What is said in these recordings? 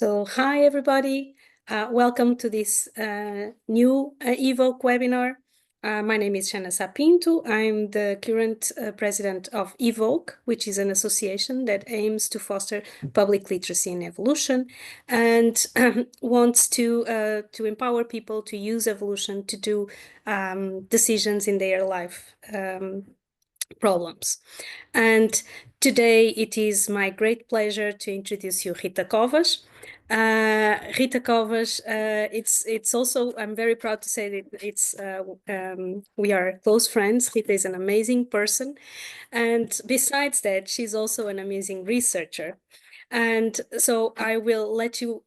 So hi, everybody. Welcome to this new EVOC webinar. My name is Shana Sapinto. I'm the current president of EVOC, which is an association that aims to foster public literacy in evolution and wants to empower people to use evolution to do decisions in their life problems. And today it is my great pleasure to introduce you Rita Covas. Rita Covas, it's also, I'm very proud to say that we are close friends. Rita is an amazing person. And besides that, she's also an amazing researcher. And so I will let you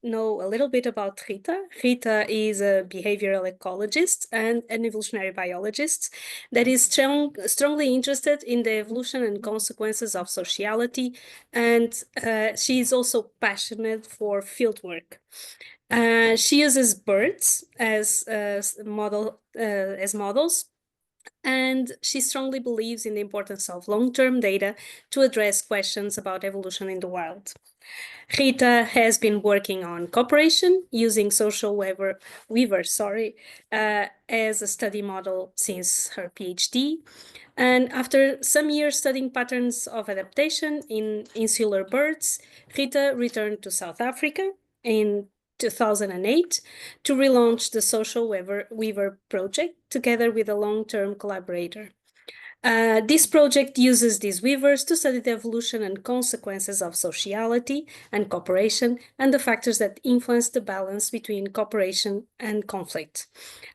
know a little bit about Rita. Rita is a behavioral ecologist and an evolutionary biologist that is strongly interested in the evolution and consequences of sociality, and she is also passionate for fieldwork. She uses birds as models, and she strongly believes in the importance of long-term data to address questions about evolution in the wild. Rita has been working on cooperation using social weaver as a study model since her PhD. And after some years studying patterns of adaptation in insular birds, Rita returned to South Africa in 2008 to relaunch the Social Weaver project together with a long-term collaborator. This project uses these weavers to study the evolution and consequences of sociality and cooperation and the factors that influence the balance between cooperation and conflict.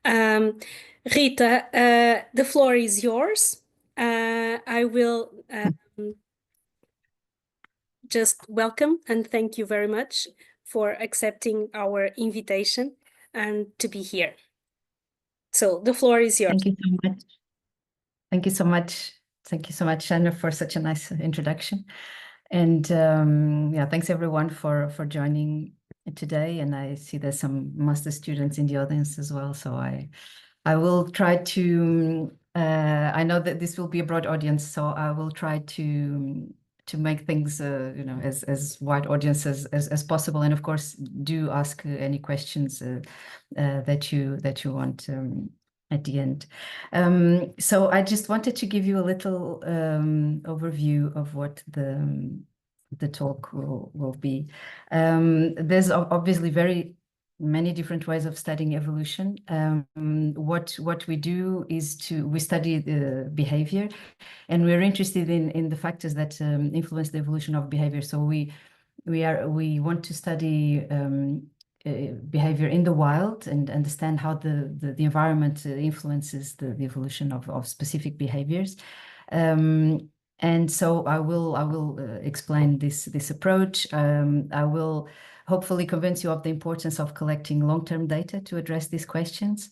Rita, the floor is yours. I will just welcome and thank you very much for accepting our invitation and to be here. So the floor is yours. Thank you so much. Thank you so much. Thank you so much, Shanna, for such a nice introduction. And yeah, thanks everyone for joining today. And I see there's some master students in the audience as well. So I will try to, I know that this will be a broad audience, so I will try to make things, as wide audience as possible. And of course, do ask any questions that you want at the end. So I just wanted to give you a little overview of what the talk will be. There's obviously very many different ways of studying evolution. What we do is we study the behavior, and we're interested in the factors that influence the evolution of behavior. So we want to study behavior in the wild and understand how the environment influences the evolution of specific behaviors. And so I will explain this approach. I will hopefully convince you of the importance of collecting long-term data to address these questions.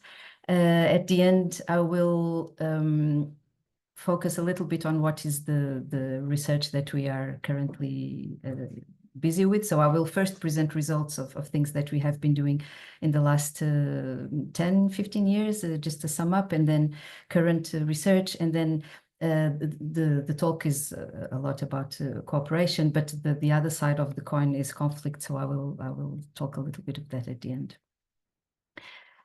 At the end, I will focus a little bit on what is the research that we are currently busy with. So I will first present results of things that we have been doing in the last 10, 15 years, just to sum up, and then current research, and then the talk is a lot about cooperation, but the other side of the coin is conflict. So I will talk a little bit of that at the end.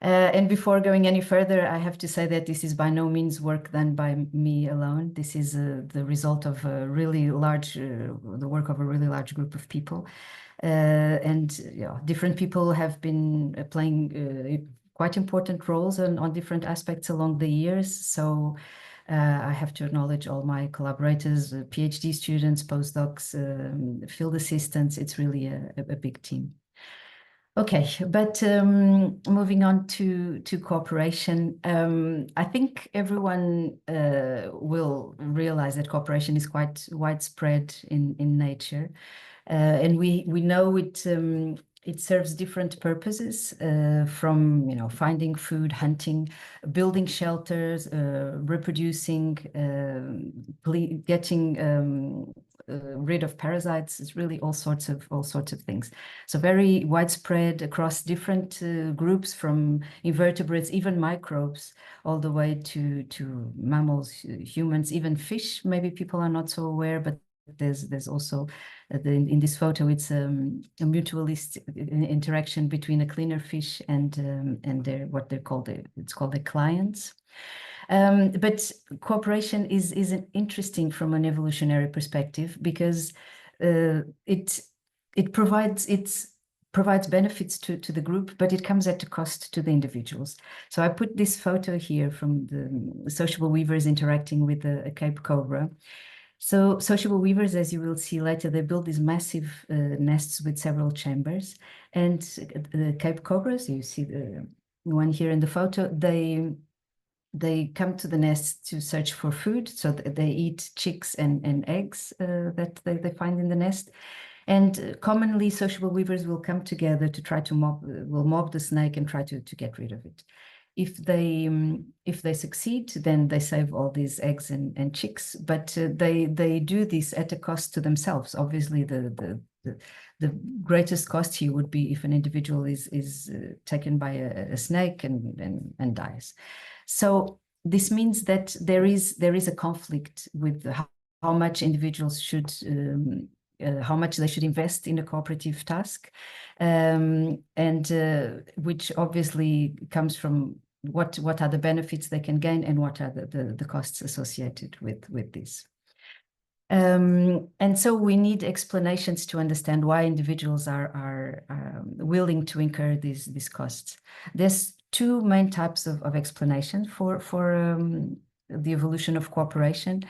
And before going any further, I have to say that this is by no means work done by me alone. This is the result of the work of a really large group of people. And different people have been playing quite important roles on different aspects along the years. So I have to acknowledge all my collaborators, PhD students, postdocs, field assistants. It's really a big team. Okay, but moving on to cooperation, I think everyone will realize that cooperation is quite widespread in nature, and we know it serves different purposes, from finding food, hunting, building shelters, reproducing, getting rid of parasites. It's really all sorts of things. So very widespread across different groups, from invertebrates, even microbes, all the way to mammals, humans, even fish. Maybe people are not so aware, but there's also in this photo, it's a mutualistic interaction between a cleaner fish and what they're called, it's called the clients. But cooperation is interesting from an evolutionary perspective because it provides benefits to the group, but it comes at a cost to the individuals. So I put this photo here from the sociable weavers interacting with a Cape cobra. So sociable weavers, as you will see later, they build these massive nests with several chambers. And the Cape cobras, you see the one here in the photo, they come to the nest to search for food. So they eat chicks and eggs that they find in the nest. And commonly sociable weavers will come together to try to mob the snake and try to get rid of it. If they succeed, then they save all these eggs and chicks, but they do this at a cost to themselves. Obviously, the greatest cost here would be if an individual is taken by a snake and dies. So this means that there is a conflict with how much individuals should how much they should invest in a cooperative task, and which obviously comes from what are the benefits they can gain and what are the costs associated with this. And so we need explanations to understand why individuals are willing to incur these costs. There's two main types of explanation for the evolution of cooperation.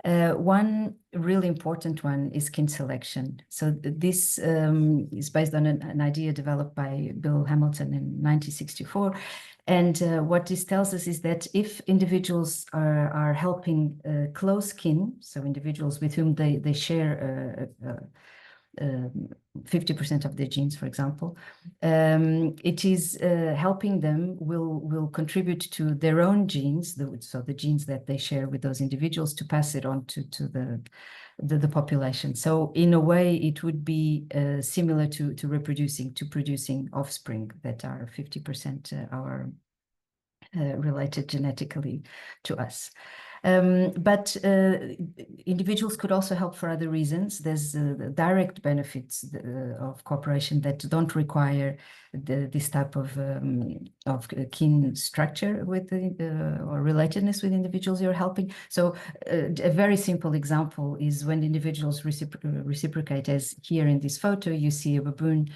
One really important one is kin selection. So this is based on an idea developed by Bill Hamilton in 1964. And what this tells us is that if individuals are helping close kin, so individuals with whom they share 50% of their genes, for example, it is helping them will contribute to their own genes, so the genes that they share with those individuals, to pass it on to the population. So in a way, it would be similar to producing offspring that are 50% related genetically to us. But individuals could also help for other reasons. There's direct benefits of cooperation that don't require this type of kin structure with or relatedness with individuals you're helping. So a very simple example is when individuals reciprocate, as here in this photo, you see a baboon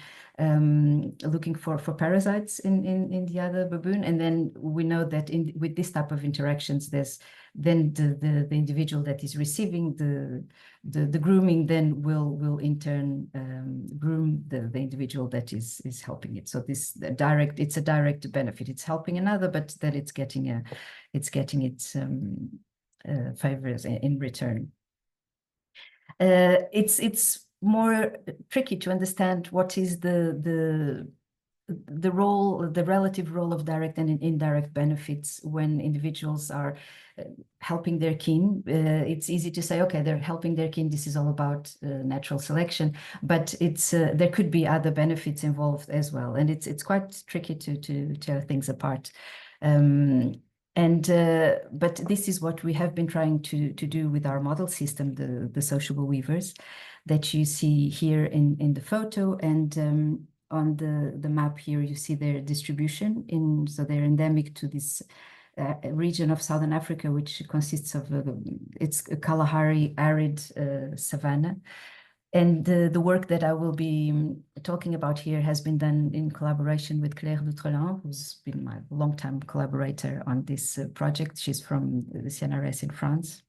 looking for parasites in the other baboon, and then we know that with this type of interactions, there's then the individual that is receiving the grooming then will in turn groom the individual that is helping it. So it's a direct benefit. It's helping another, but that it's getting its favors in return. It's more tricky to understand what is the relative role of direct and indirect benefits when individuals are helping their kin. It's easy to say, okay, they're helping their kin, this is all about natural selection, but it's there could be other benefits involved as well, and it's quite tricky to tear things apart. But this is what we have been trying to do with our model system, the sociable weavers that you see here in the photo, and on the map here you see their distribution so they're endemic to this region of Southern Africa, which consists of it's a Kalahari arid savanna. And the work that I will be talking about here has been done in collaboration with Claire Dutrelan, who's been my longtime collaborator on this project. She's from the CNRS in France.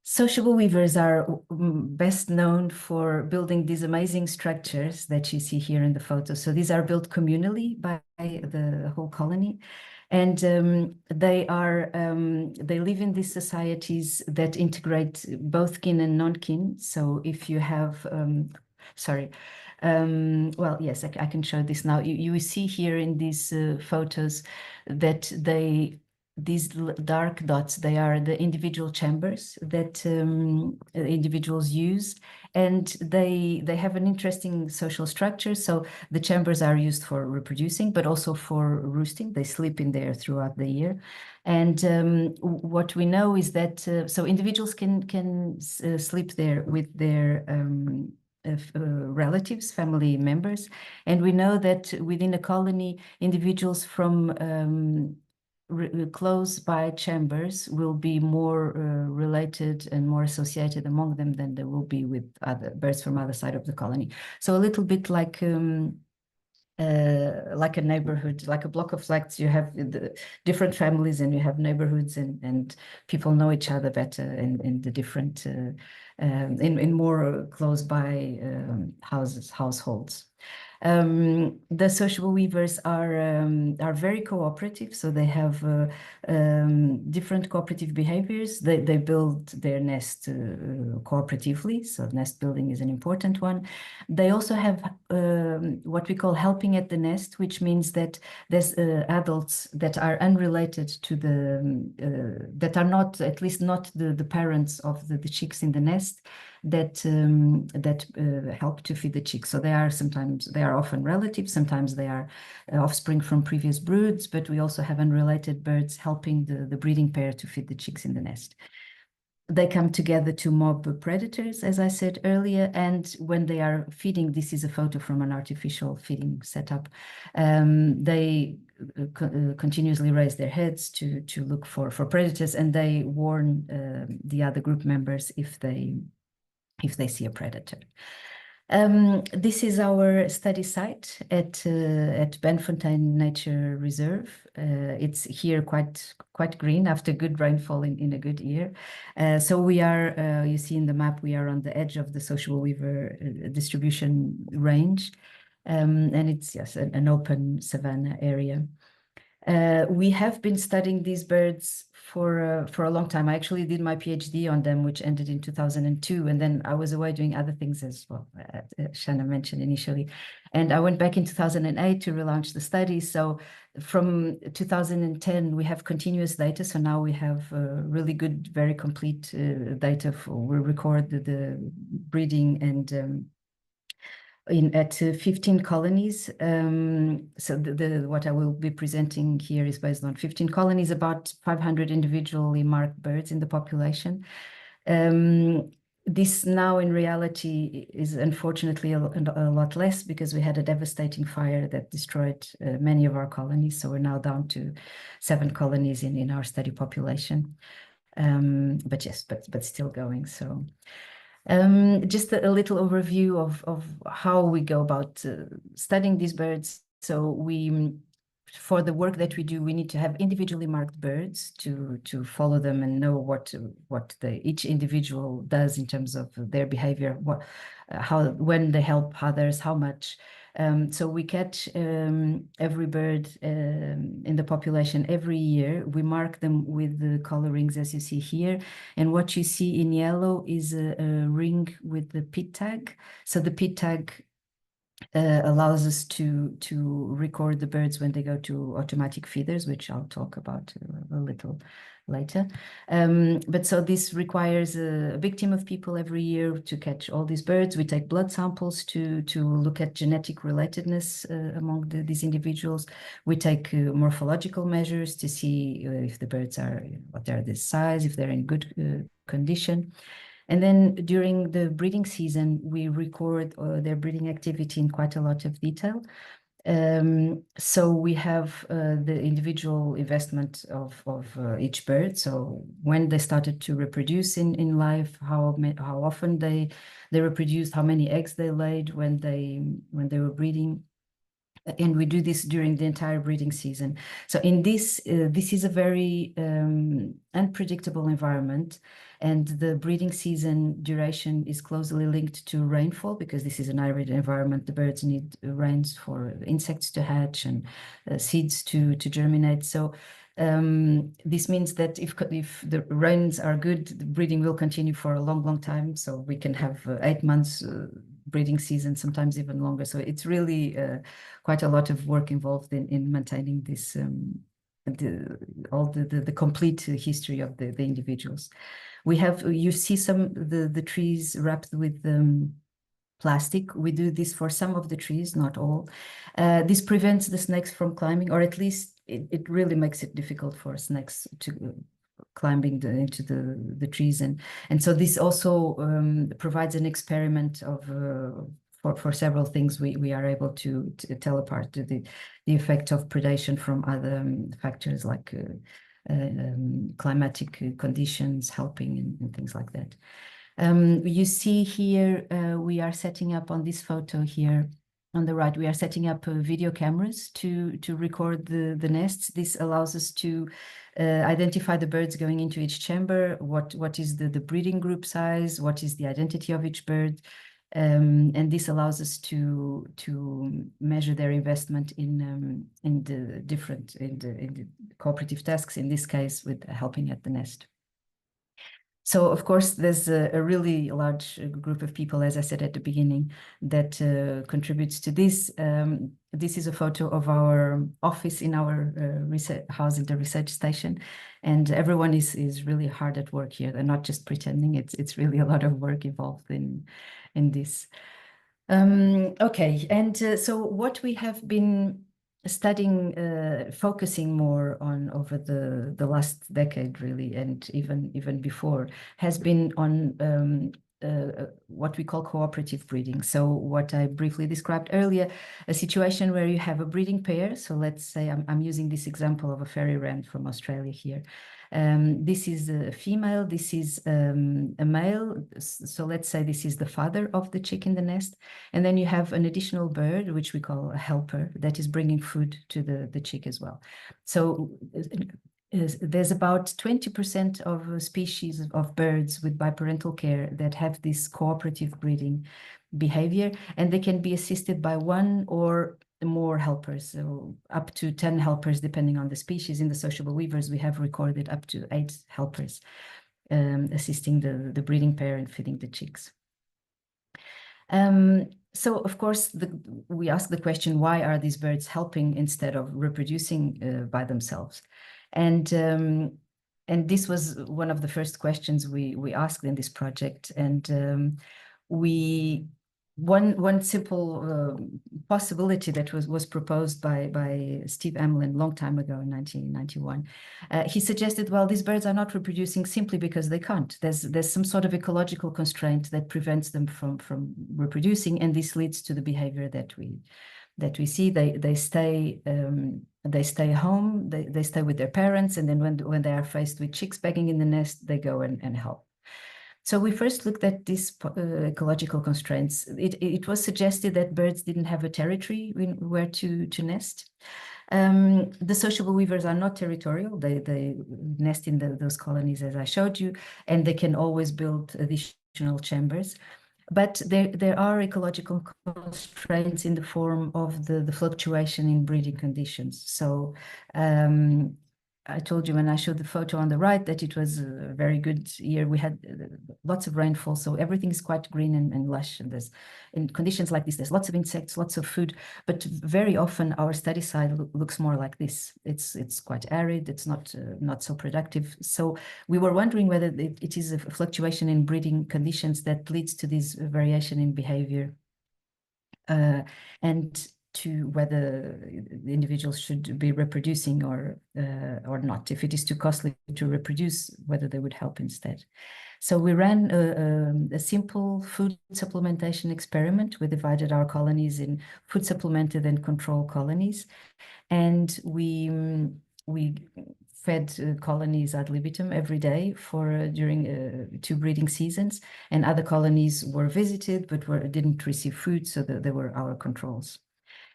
Sociable weavers are best known for building these amazing structures that you see here in the photo. So these are built communally by the whole colony. And they live in these societies that integrate both kin and non-kin. So if you have, well, yes, I can show this now. You see here in these photos that they these dark dots, they are the individual chambers that individuals use, and they have an interesting social structure. So the chambers are used for reproducing, but also for roosting. They sleep in there throughout the year. And what we know is that so individuals can sleep there with their relatives, family members, and we know that within a colony, individuals from close by chambers will be more related and more associated among them than they will be with other birds from other side of the colony. So a little bit like a neighborhood, like a block of flats. You have the different families and you have neighborhoods, and people know each other better in the different in more close by households. The sociable weavers are very cooperative, so they have different cooperative behaviors. They build their nest cooperatively, so nest building is an important one. They also have what we call helping at the nest, which means that there's adults that are unrelated to the that are not, at least not the parents of the chicks in the nest, that help to feed the chicks. So they are often relatives, sometimes they are offspring from previous broods, but we also have unrelated birds helping the breeding pair to feed the chicks in the nest. They come together to mob predators, as I said earlier, and when they are feeding, this is a photo from an artificial feeding setup, they continuously raise their heads to look for predators, and they warn the other group members if they see a predator. This is our study site at Benfontein Nature Reserve. It's here quite green after good rainfall in a good year. So we are, you see in the map, we are on the edge of the sociable weaver distribution range, and it's, yes, an open savanna area. We have been studying these birds for a long time. I actually did my PhD on them, which ended in 2002, and then I was away doing other things as well, Shanna mentioned initially. And I went back in 2008 to relaunch the study. So from 2010, we have continuous data. So now we have really good, very complete data. We record the breeding and at 15 colonies. So what I will be presenting here is based on 15 colonies, about 500 individually marked birds in the population. This now in reality is unfortunately a lot less, because we had a devastating fire that destroyed many of our colonies. So we're now down to 7 colonies in our study population. But yes, but still going. So just a little overview of how we go about studying these birds. So for the work that we do, we need to have individually marked birds to follow them and know what each individual does in terms of their behavior, when they help others, how much. So we catch every bird in the population every year. We mark them with the colorings as you see here. And what you see in yellow is a ring with the PID tag. So the PID tag allows us to record the birds when they go to automatic feeders, which I'll talk about a little later. But so this requires a big team of people every year to catch all these birds. We take blood samples to look at genetic relatedness among these individuals. We take morphological measures to see if the birds what they're the size, if they're in good condition. And then during the breeding season, we record their breeding activity in quite a lot of detail. So we have the individual investment of each bird. So when they started to reproduce in life, how often they reproduced, how many eggs they laid when they were breeding. And we do this during the entire breeding season. So in this is a very unpredictable environment, and the breeding season duration is closely linked to rainfall, because this is an arid environment. The birds need rains for insects to hatch and seeds to germinate. So this means that if the rains are good, the breeding will continue for a long time. So we can have 8 months breeding season, sometimes even longer. So it's really quite a lot of work involved in maintaining this all the complete history of the individuals. You see some the trees wrapped with plastic. We do this for some of the trees, not all. This prevents the snakes from climbing, or at least it really makes it difficult for snakes to climbing into the trees, and so this also provides an experiment of for several things. We are able to tell apart the effect of predation from other factors like climatic conditions helping and things like that. You see here, we are setting up on this photo here on the right, we are setting up video cameras to record the nests. This allows us to identify the birds going into each chamber, what is the breeding group size, what is the identity of each bird. And this allows us to measure their investment in the cooperative tasks, in this case with helping at the nest. So, of course, there's a really large group of people, as I said at the beginning, that contributes to this. This is a photo of our office in our research house in the research station, and everyone is really hard at work here. They're not just pretending. It's really a lot of work involved in this. Okay, and so what we have been studying, focusing more on over the last decade, really, and even before, has been on what we call cooperative breeding. So what I briefly described earlier, a situation where you have a breeding pair. So let's say I'm using this example of a fairy wren from Australia here. This is a female, this is a male. So let's say this is the father of the chick in the nest. And then you have an additional bird, which we call a helper, that is bringing food to the chick as well. So there's about 20% of species of birds with biparental care that have this cooperative breeding behavior, and they can be assisted by one or more helpers, so up to 10 helpers, depending on the species. In the sociable weavers, we have recorded up to 8 helpers assisting the breeding pair and feeding the chicks. So, of course, we ask the question, why are these birds helping instead of reproducing by themselves? And this was one of the first questions we asked in this project. And one simple possibility that was proposed by Steve Emlyn a long time ago in 1991. He suggested, well, these birds are not reproducing simply because they can't. There's some sort of ecological constraint that prevents them from reproducing, and this leads to the behavior that we see. They stay home, they stay with their parents, and then when they are faced with chicks begging in the nest, they go and help. So we first looked at these ecological constraints. It was suggested that birds didn't have a territory where to nest. The sociable weavers are not territorial. They nest in those colonies, as I showed you, and they can always build additional chambers. But there are ecological constraints in the form of the fluctuation in breeding conditions. So I told you when I showed the photo on the right that it was a very good year. We had lots of rainfall, so everything is quite green and lush. And in conditions like this, there's lots of insects, lots of food, but very often our study site looks more like this. It's quite arid, it's not so productive. So we were wondering whether it is a fluctuation in breeding conditions that leads to this variation in behavior. And to whether the individuals should be reproducing or not. If it is too costly to reproduce, whether they would help instead. So we ran a simple food supplementation experiment. We divided our colonies in food supplemented and control colonies, and we fed colonies ad libitum every day during 2 breeding seasons, and other colonies were visited but didn't receive food, so they were our controls.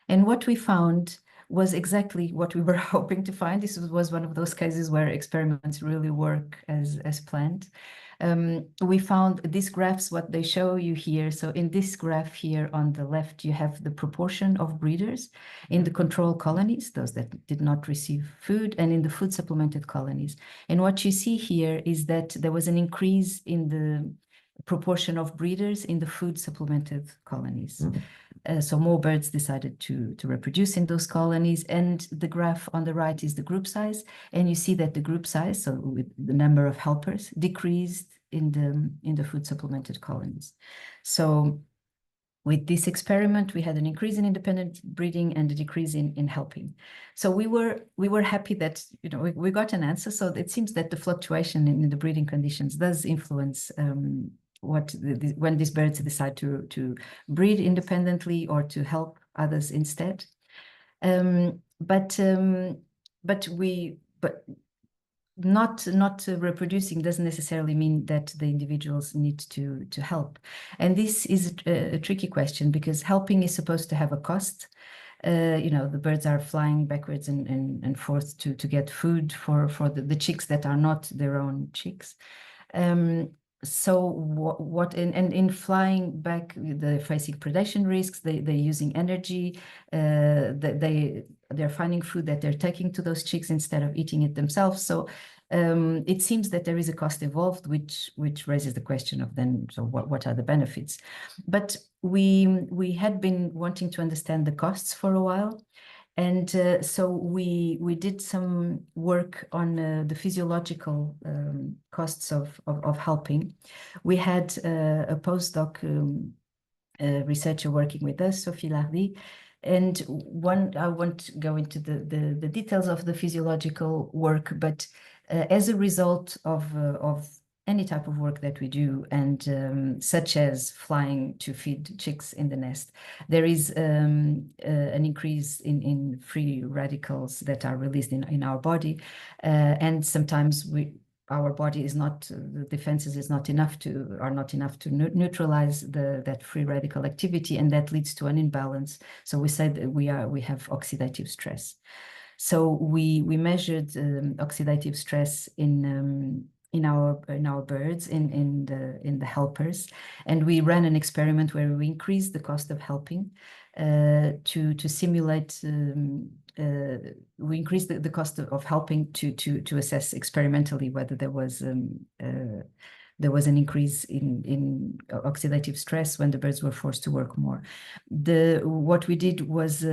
And what we found was exactly what we were hoping to find. This was one of those cases where experiments really work as planned. We found these graphs, what they show you here. So in this graph here on the left, you have the proportion of breeders in the control colonies, those that did not receive food, and in the food supplemented colonies. And what you see here is that there was an increase in the proportion of breeders in the food supplemented colonies. So more birds decided to reproduce in those colonies. And the graph on the right is the group size. And you see that the group size, so with the number of helpers, decreased in the food supplemented colonies. So with this experiment, we had an increase in independent breeding and a decrease in helping. So we were happy that we got an answer. So it seems that the fluctuation in the breeding conditions does influence when these birds decide to breed independently or to help others instead. But not reproducing doesn't necessarily mean that the individuals need to help. And this is a tricky question, because helping is supposed to have a cost. The birds are flying backwards and forth to get food for the chicks that are not their own chicks. So in flying back, they're facing predation risks, they're using energy, they're finding food that they're taking to those chicks instead of eating it themselves. So it seems that there is a cost involved, which raises the question of then, so what are the benefits? But we had been wanting to understand the costs for a while. And so we did some work on the physiological costs of helping. We had a postdoc researcher working with us, Sophie Lardy, and I won't go into the details of the physiological work, but as a result of any type of work that we do, and such as flying to feed chicks in the nest, there is an increase in free radicals that are released in our body, and sometimes our body is not, the defenses are not enough to neutralize that free radical activity, and that leads to an imbalance. So we said that we have oxidative stress. So we measured oxidative stress in our birds, in the helpers, and we ran an experiment where we increased the cost of helping to simulate. We increased the cost of helping to assess experimentally whether there was an increase in oxidative stress when the birds were forced to work more. What we did was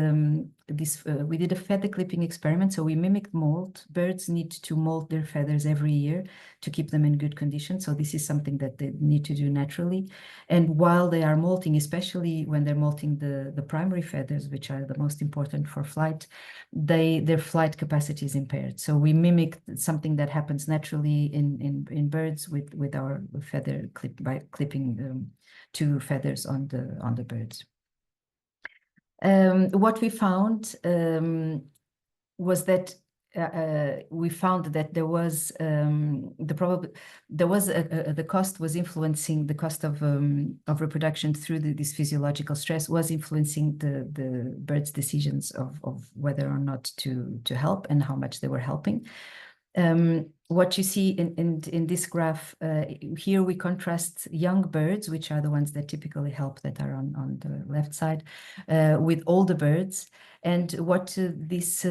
we did a feather clipping experiment. So we mimicked molt. Birds need to molt their feathers every year to keep them in good condition. So this is something that they need to do naturally. And while they are molting, especially when they're molting the primary feathers, which are the most important for flight, their flight capacity is impaired. So we mimicked something that happens naturally in birds with our feather clip, by clipping 2 feathers on the birds. What we found was that we found that there was the cost was influencing the cost of reproduction through this physiological stress, was influencing the birds' decisions of whether or not to help and how much they were helping. What you see in this graph, here we contrast young birds, which are the ones that typically help, that are on the left side, with older birds. And what this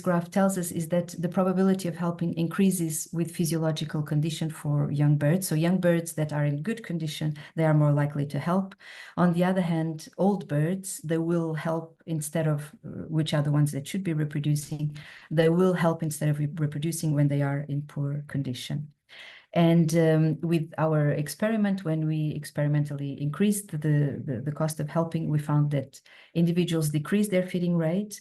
graph tells us is that the probability of helping increases with physiological condition for young birds. So young birds that are in good condition, they are more likely to help. On the other hand, old birds, they will help instead of, which are the ones that should be reproducing, they will help instead of reproducing when they are in poor condition. And with our experiment, when we experimentally increased the cost of helping, we found that individuals decreased their feeding rate,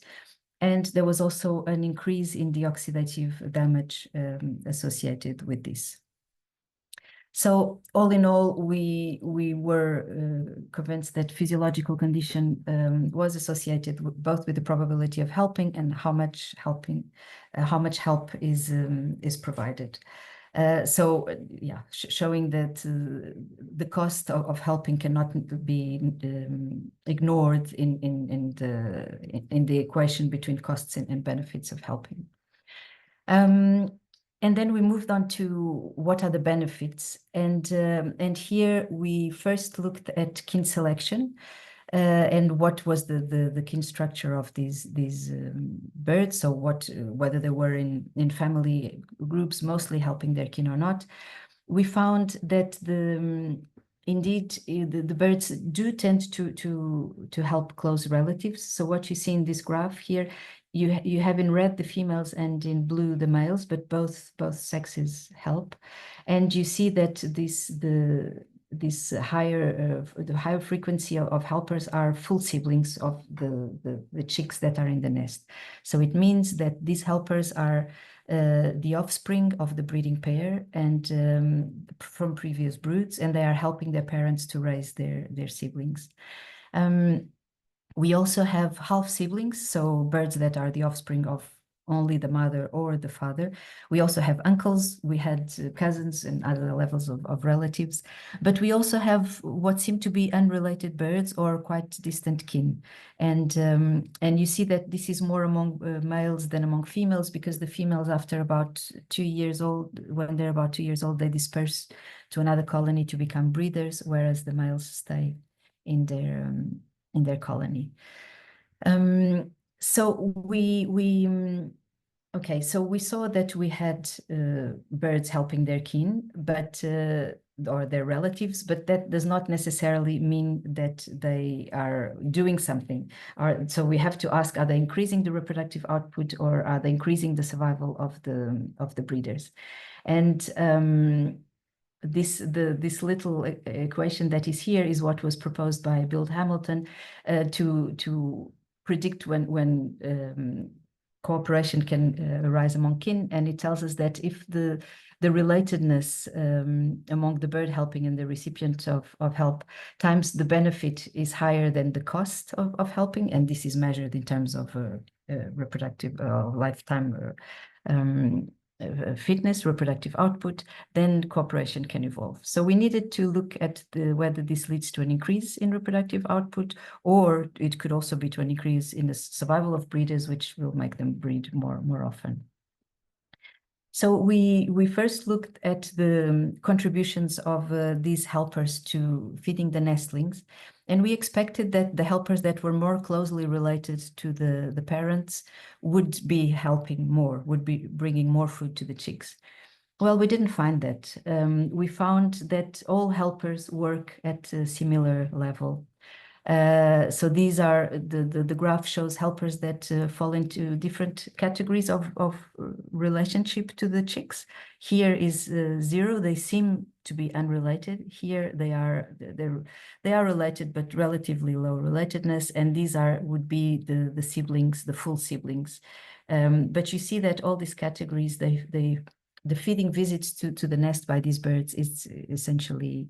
and there was also an increase in the oxidative damage associated with this. So all in all, we were convinced that physiological condition was associated both with the probability of helping and how much help is provided. Showing that the cost of helping cannot be ignored in the equation between costs and benefits of helping. And then we moved on to what are the benefits, and here we first looked at kin selection. And what was the kin structure of these birds? So whether they were in family groups, mostly helping their kin or not. We found that indeed, the birds do tend to help close relatives. So what you see in this graph here, you have in red the females and in blue the males, but both sexes help, and you see that the higher frequency of helpers are full siblings of the chicks that are in the nest. So it means that these helpers are the offspring of the breeding pair and from previous broods, and they are helping their parents to raise their siblings. We also have half siblings, so birds that are the offspring of only the mother or the father. We also have uncles, we had cousins and other levels of relatives, but we also have what seem to be unrelated birds or quite distant kin. And you see that this is more among males than among females, because the females, after about 2 years old, when they're about 2 years old, they disperse to another colony to become breeders, whereas the males stay in their colony. So okay, so we saw that we had birds helping their kin, but or their relatives, but that does not necessarily mean that they are doing something. So we have to ask: are they increasing the reproductive output, or are they increasing the survival of the breeders? And this little equation that is here is what was proposed by Bill Hamilton to predict when cooperation can arise among kin, and it tells us that if the relatedness among the bird helping and the recipient of help times the benefit is higher than the cost of helping, and this is measured in terms of reproductive lifetime fitness, reproductive output, then cooperation can evolve. So we needed to look at whether this leads to an increase in reproductive output, or it could also be to an increase in the survival of breeders, which will make them breed more often. So we first looked at the contributions of these helpers to feeding the nestlings, and we expected that the helpers that were more closely related to the parents would be helping more, would be bringing more food to the chicks. Well, we didn't find that. We found that all helpers work at a similar level. So these are the graph shows helpers that fall into different categories of relationship to the chicks. Here is 0. They seem to be unrelated. Here they are related, but relatively low relatedness. And these would be the siblings, the full siblings. But you see that all these categories, the feeding visits to the nest by these birds is essentially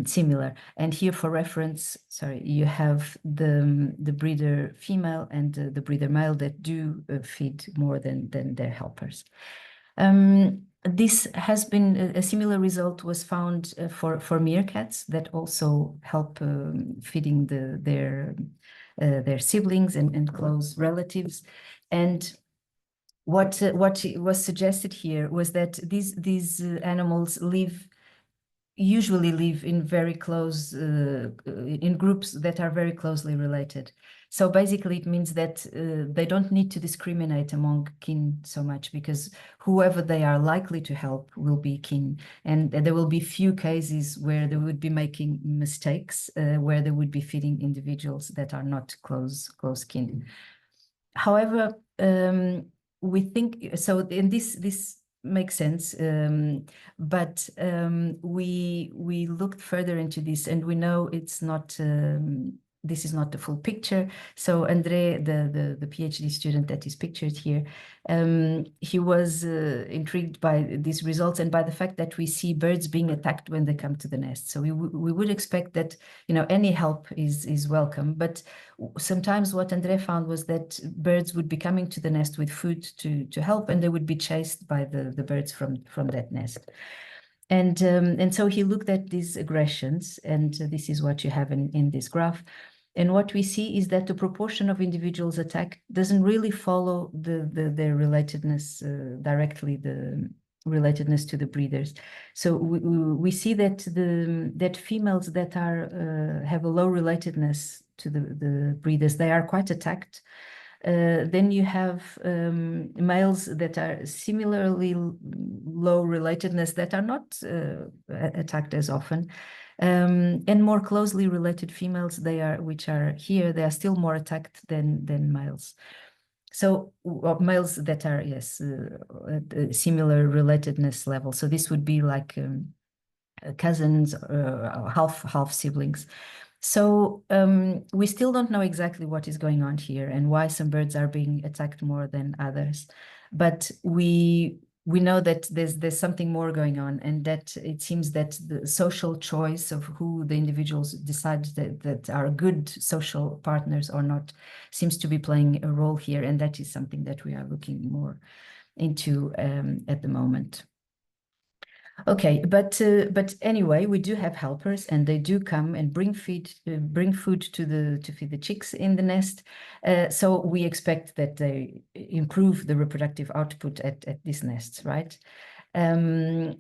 similar. And here, for reference, you have the breeder female and the breeder male that do feed more than their helpers. This has been a similar result was found for meerkats that also help feeding their siblings and close relatives. And what was suggested here was that these animals usually live in very close in groups that are very closely related. So basically it means that they don't need to discriminate among kin so much, because whoever they are likely to help will be kin, and there will be few cases where they would be making mistakes, where they would be feeding individuals that are not close kin. However, we think so, and this makes sense, but we looked further into this, and we know it's not this is not the full picture. So Andre, the PhD student that is pictured here, he was intrigued by these results and by the fact that we see birds being attacked when they come to the nest. So we would expect that, any help is welcome, but sometimes what Andre found was that birds would be coming to the nest with food to help, and they would be chased by the birds from that nest. And so he looked at these aggressions, and this is what you have in this graph. And what we see is that the proportion of individuals attacked doesn't really follow their relatedness directly, the relatedness to the breeders. So we see that females that have a low relatedness to the breeders, they are quite attacked. Then you have males that are similarly low relatedness that are not attacked as often. And more closely related females, which are here, they are still more attacked than males. So males that are, yes, at a similar relatedness level. So this would be like cousins, half siblings. So we still don't know exactly what is going on here and why some birds are being attacked more than others. But we know that there's something more going on, and that it seems that the social choice of who the individuals decide that are good social partners or not seems to be playing a role here, and that is something that we are looking more into at the moment. Okay, but anyway, we do have helpers, and they do come and bring food to feed the chicks in the nest. So we expect that they improve the reproductive output at these nests, right? And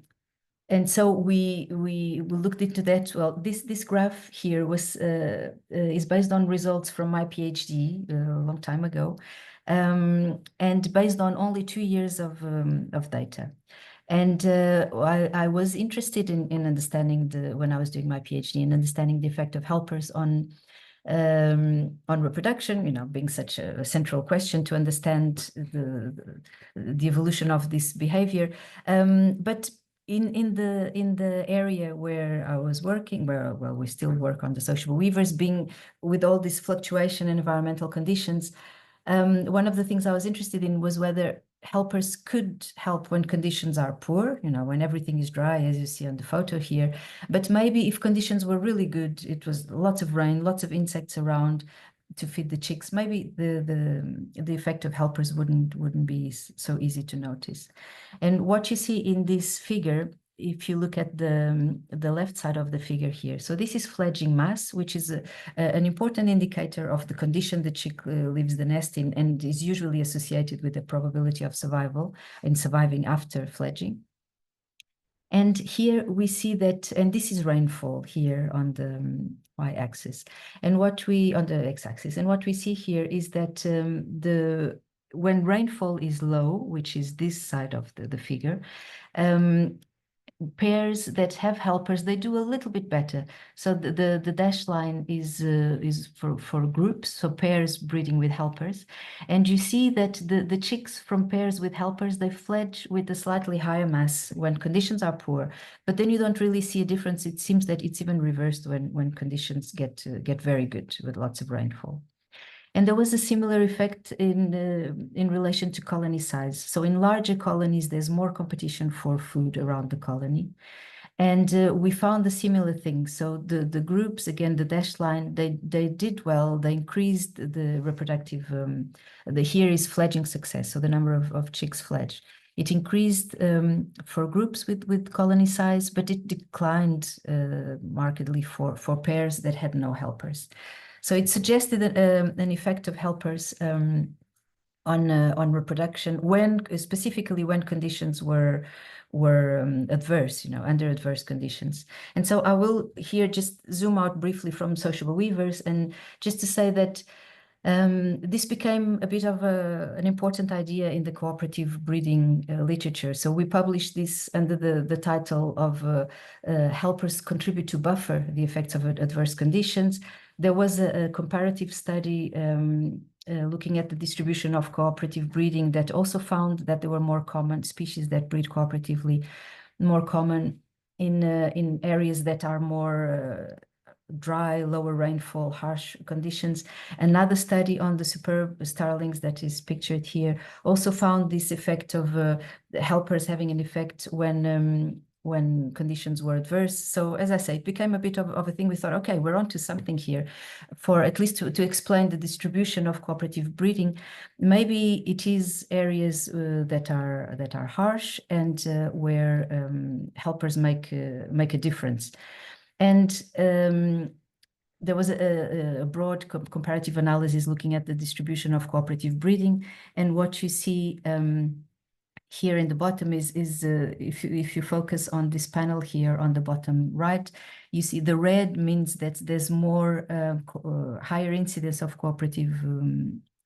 so we looked into that. Well, this graph here is based on results from my PhD a long time ago, and based on only 2 years of data. And I was interested in understanding when I was doing my PhD, in understanding the effect of helpers on reproduction, being such a central question to understand the evolution of this behavior. But in the area where I was working, where we still work on the sociable weavers, being with all this fluctuation in environmental conditions, one of the things I was interested in was whether helpers could help when conditions are poor, when everything is dry, as you see on the photo here. But maybe if conditions were really good, it was lots of rain, lots of insects around to feed the chicks, maybe the effect of helpers wouldn't be so easy to notice. And what you see in this figure, if you look at the left side of the figure here, so this is fledging mass, which is an important indicator of the condition the chick leaves the nest in, and is usually associated with the probability of survival and surviving after fledging. And here we see that, and this is rainfall here on the y-axis, and on the x-axis, and what we see here is that when rainfall is low, which is this side of the figure, pairs that have helpers, they do a little bit better. So the dashed line is for groups, so pairs breeding with helpers. And you see that the chicks from pairs with helpers, they fledge with a slightly higher mass when conditions are poor. But then you don't really see a difference. It seems that it's even reversed when conditions get very good with lots of rainfall. And there was a similar effect in relation to colony size. So in larger colonies, there's more competition for food around the colony. And we found a similar thing. So the groups, again, the dashed line, they did well. They increased the reproductive, here is fledging success, so the number of chicks fledged. It increased for groups with colony size, but it declined markedly for pairs that had no helpers. So it suggested an effect of helpers on reproduction specifically when conditions were adverse, under adverse conditions. And so I will here just zoom out briefly from sociable weavers, and just to say that this became a bit of an important idea in the cooperative breeding literature. So we published this under the title of Helpers Contribute to Buffer the Effects of Adverse Conditions. There was a comparative study looking at the distribution of cooperative breeding that also found that there were more common species that breed cooperatively, more common in areas that are more dry, lower rainfall, harsh conditions. Another study on the superb starlings that is pictured here also found this effect of helpers having an effect when conditions were adverse. So as I say, it became a bit of a thing. We thought, okay, we're onto something here, for at least to explain the distribution of cooperative breeding. Maybe it is areas that are harsh and where helpers make a difference. And there was a broad comparative analysis looking at the distribution of cooperative breeding, and what you see here in the bottom is if you focus on this panel here on the bottom right, you see the red means that there's more higher incidence of cooperative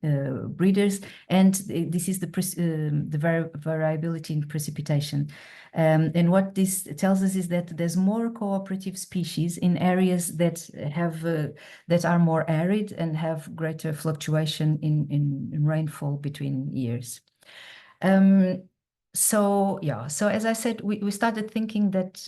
breeders, and this is the variability in precipitation. And what this tells us is that there's more cooperative species in areas that have that are more arid and have greater fluctuation in rainfall between years. So as I said, we started thinking that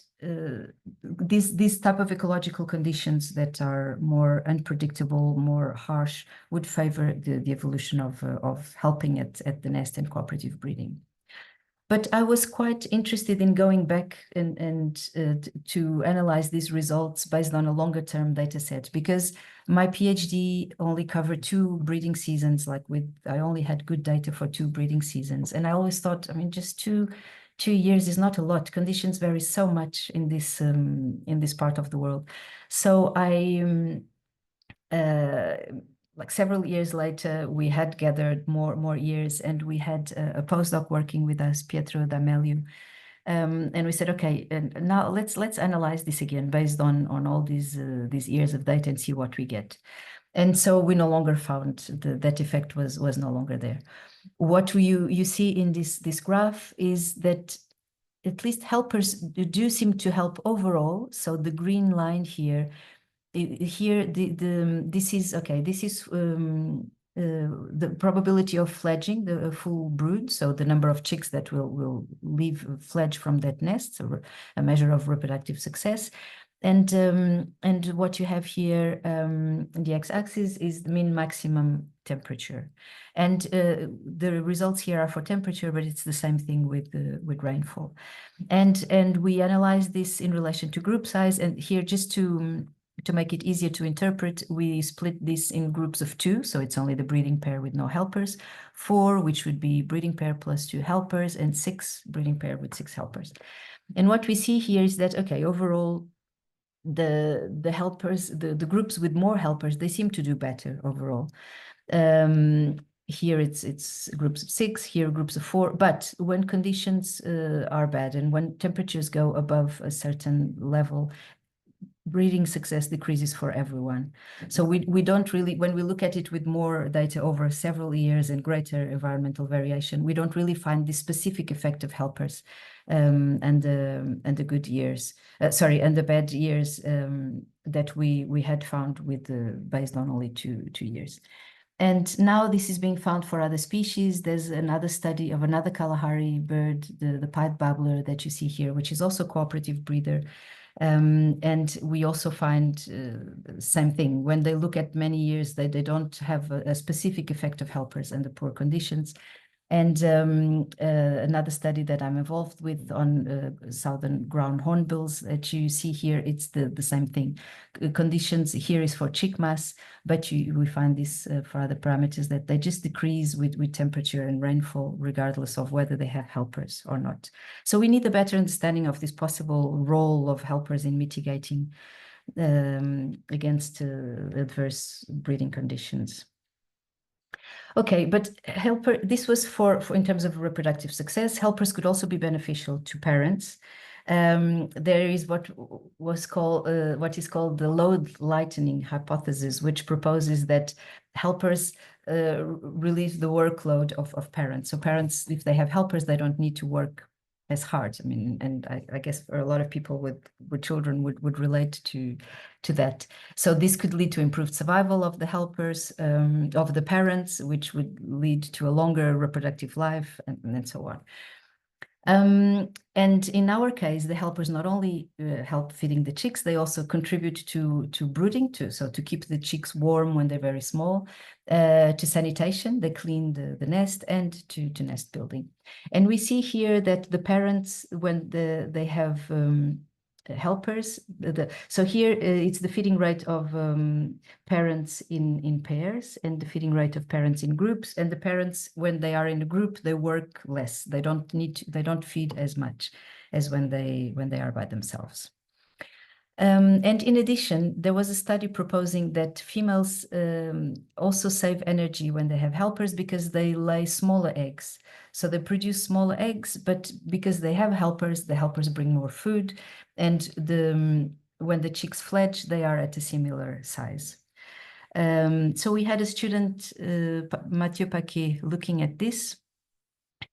these type of ecological conditions that are more unpredictable, more harsh, would favor the evolution of helping at the nest and cooperative breeding. But I was quite interested in going back and to analyze these results based on a longer term data set, because my PhD only covered 2 breeding seasons. I only had good data for 2 breeding seasons. And I always thought, I mean, just two years is not a lot. Conditions vary so much in this part of the world. So I several years later, we had gathered more years, and we had a postdoc working with us, Pietro D'Amelio. And we said, okay, and now let's analyze this again based on all these years of data and see what we get. And so we no longer found that effect was no longer there. What you see in this graph is that at least helpers do seem to help overall. So the green line here this is the probability of fledging, the full brood, so the number of chicks that will fledge from that nest, so a measure of reproductive success. And what you have here, the x-axis, is the mean maximum temperature, and the results here are for temperature, but it's the same thing with rainfall. And we analyze this in relation to group size, and here, just to make it easier to interpret, we split this in groups of 2, so it's only the breeding pair with no helpers, 4, which would be breeding pair plus 2 helpers, and 6, breeding pair with 6 helpers. And what we see here is that, okay, overall, the helpers, the groups with more helpers, they seem to do better overall. Here it's groups of 6, here groups of 4, but when conditions are bad and when temperatures go above a certain level, breeding success decreases for everyone. So we don't really, when we look at it with more data over several years and greater environmental variation, we don't really find the specific effect of helpers and the good years, and the bad years that we had found with based on only two years. And now this is being found for other species. There's another study of another Kalahari bird, the pied babbler that you see here, which is also a cooperative breeder. And we also find the same thing. When they look at many years, they don't have a specific effect of helpers and the poor conditions. And another study that I'm involved with on southern ground hornbills that you see here, it's the same thing. Conditions here is for chick mass, but we find this for other parameters that they just decrease with temperature and rainfall, regardless of whether they have helpers or not. So we need a better understanding of this possible role of helpers in mitigating against adverse breeding conditions. Okay, but this was for in terms of reproductive success. Helpers could also be beneficial to parents. There is what is called the load lightening hypothesis, which proposes that helpers relieve the workload of parents. So parents, if they have helpers, they don't need to work as hard. I mean, and I guess for a lot of people with children would relate to that. So this could lead to improved survival of the helpers, of the parents, which would lead to a longer reproductive life, and so on. And in our case, the helpers not only help feeding the chicks, they also contribute to brooding too. So to keep the chicks warm when they're very small, to sanitation, they clean the nest, and to nest building. And we see here that the parents, when they have helpers, so here it's the feeding rate of parents in pairs and the feeding rate of parents in groups, and the parents, when they are in a group, they work less. They don't feed as much as when they are by themselves. And in addition, there was a study proposing that females also save energy when they have helpers because they lay smaller eggs. So they produce smaller eggs, but because they have helpers, the helpers bring more food, and when the chicks fledge, they are at a similar size. So we had a student, Mathieu Paquet, looking at this,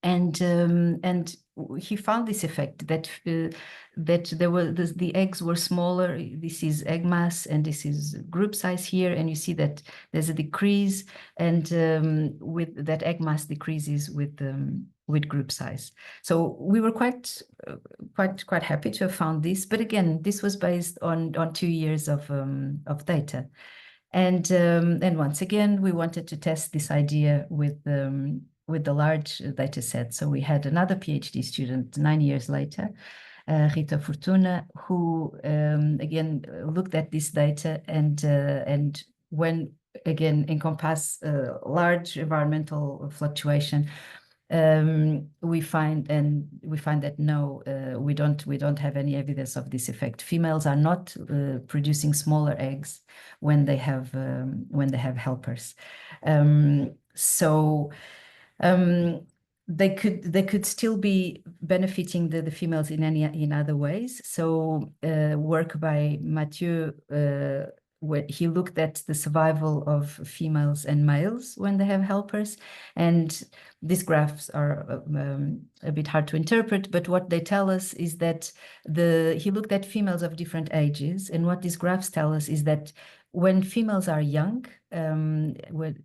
and he found this effect that the eggs were smaller. This is egg mass and this is group size here, and you see that there's a decrease, and with that egg mass decreases with group size. So we were quite happy to have found this, but again, this was based on 2 years of data. And once again, we wanted to test this idea with the large data set. So we had another PhD student 9 years later, Rita Fortuna, who again looked at this data, and when again encompass large environmental fluctuation, we find that no, we don't have any evidence of this effect. Females are not producing smaller eggs when they have helpers. They could still be benefiting the females in other ways. So work by Mathieu, where he looked at the survival of females and males when they have helpers, and these graphs are a bit hard to interpret, but what they tell us is that he looked at females of different ages, and what these graphs tell us is that when females are young,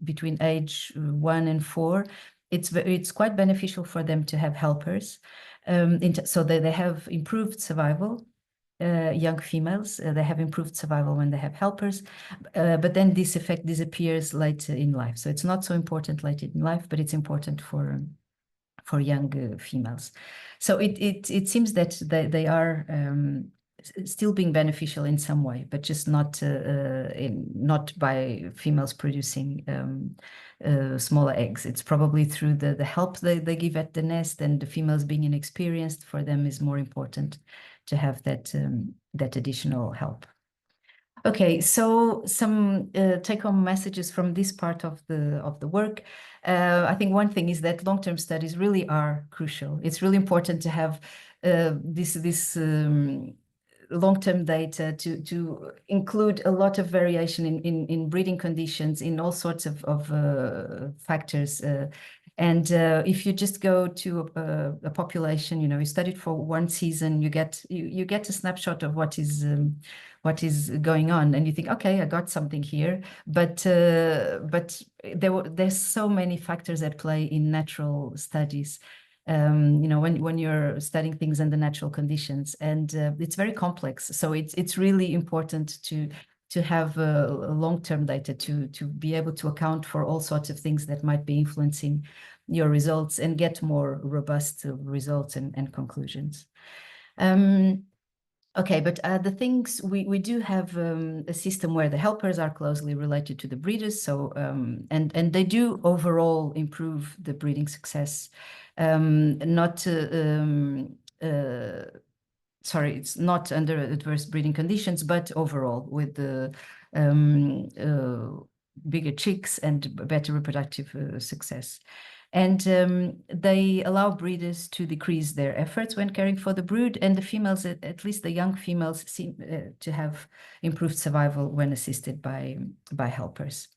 between age 1 and 4, it's quite beneficial for them to have helpers, so that they have improved survival. Young females, they have improved survival when they have helpers, but then this effect disappears later in life. So it's not so important later in life, but it's important for young females. So it seems that they are still being beneficial in some way, but just not by females producing smaller eggs. It's probably through the help they give at the nest, and the females being inexperienced, for them is more important to have that additional help. Okay, so some take-home messages from this part of the work. I think one thing is that long-term studies really are crucial. It's really important to have this long-term data to include a lot of variation in breeding conditions, in all sorts of factors. And if you just go to a population, you study it for one season, you get a snapshot of what is going on, and you think, okay, I got something here, but there's so many factors at play in natural studies. When you're studying things under natural conditions, and it's very complex. So it's really important to have long-term data to be able to account for all sorts of things that might be influencing your results and get more robust results and conclusions. Okay, but the things we do have a system where the helpers are closely related to the breeders, so and they do overall improve the breeding success. Sorry, it's not under adverse breeding conditions, but overall with the bigger chicks and better reproductive success. And they allow breeders to decrease their efforts when caring for the brood, and the females, at least the young females, seem to have improved survival when assisted by helpers.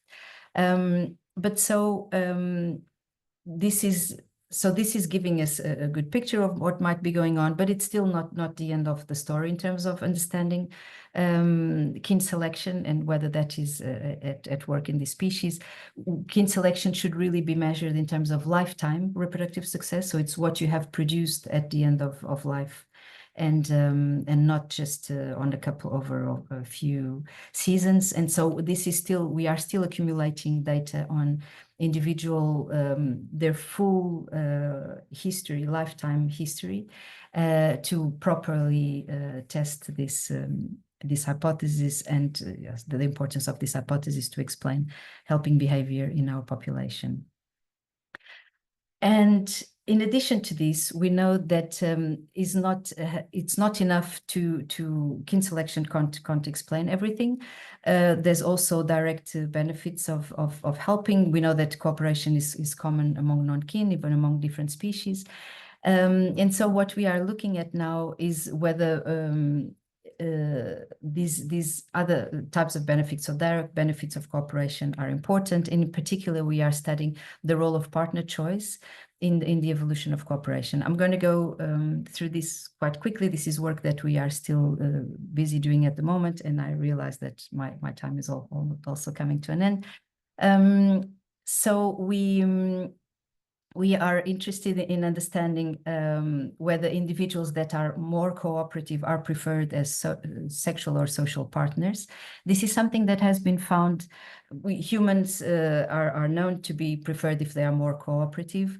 This is giving us a good picture of what might be going on, but it's still not the end of the story in terms of understanding kin selection and whether that is at work in the species. Kin selection should really be measured in terms of lifetime reproductive success. So it's what you have produced at the end of life, and not just on a couple over a few seasons. And so we are still accumulating data on individual, their full history, lifetime history, to properly test this hypothesis, and yes, the importance of this hypothesis to explain helping behavior in our population. And in addition to this, we know that it's not enough to kin selection can't explain everything. There's also direct benefits of helping. We know that cooperation is common among non-kin, even among different species. And so what we are looking at now is whether these other types of benefits, so direct benefits of cooperation, are important. In particular, we are studying the role of partner choice in the evolution of cooperation. I'm going to go through this quite quickly. This is work that we are still busy doing at the moment, and I realize that my time is also coming to an end. So we are interested in understanding whether individuals that are more cooperative are preferred as sexual or social partners. This is something that has been found. Humans are known to be preferred if they are more cooperative.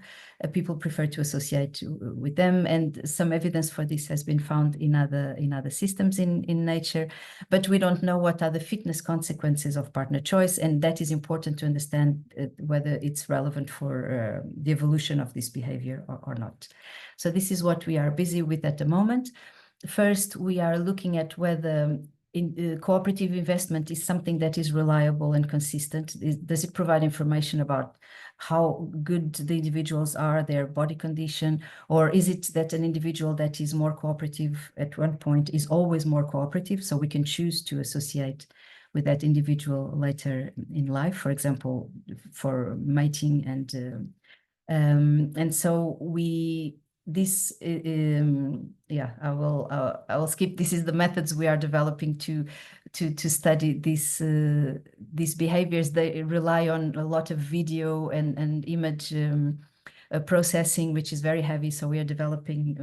People prefer to associate with them, and some evidence for this has been found in other systems in nature. But we don't know what are the fitness consequences of partner choice, and that is important to understand whether it's relevant for the evolution of this behavior or not. So this is what we are busy with at the moment. First, we are looking at whether cooperative investment is something that is reliable and consistent. Does it provide information about how good the individuals are, their body condition, or is it that an individual that is more cooperative at one point is always more cooperative, so we can choose to associate with that individual later in life, for example, for mating and so I will skip. This is the methods we are developing to study these behaviors. They rely on a lot of video and image processing, which is very heavy. So we are developing